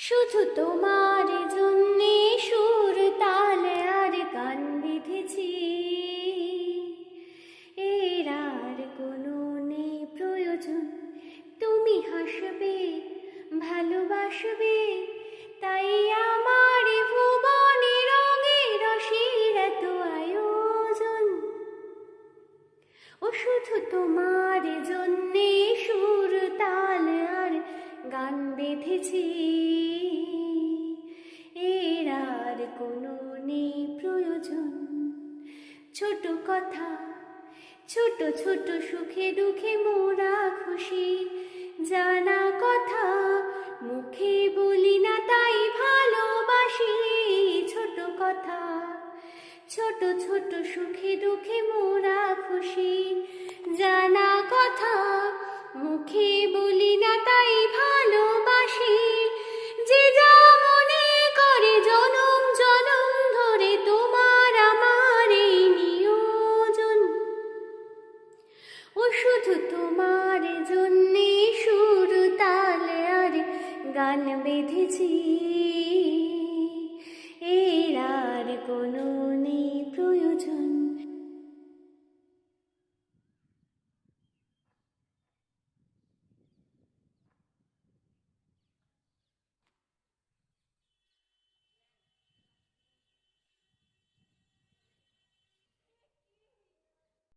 শুধু তোমার জন্যে সুর তাল আর গান বেঁধেছি, এর আর কোনো নেই প্রয়োজন। তুমি হাসবে, ভালোবাসবে, তাই আমার ভুবনে রঙে রসের এত আয়োজন। ও শুধু তোমার জন্যে সুর তাল আর গান বেঁধেছি, এর আর কোনো নেই প্রয়োজন। ছোট কথা, ছোট ছোট সুখে দুঃখে মোরা খুশি, জানা কথা মুখে বলি না তাই ভালোবাসি। ছোট কথা, ছোট ছোট সুখে দুঃখে মোরা খুশি, জানা কথা মুখে বলি না তাই ভালোবাসি। যে যা মনে করে জনম জনম ধরে তোমার আমার এই নিয়োজন। ও শুধু তোমার জন্যে সুর তাল আর গান বেঁধেছি, এর আর কোনো নেই প্রয়োজন।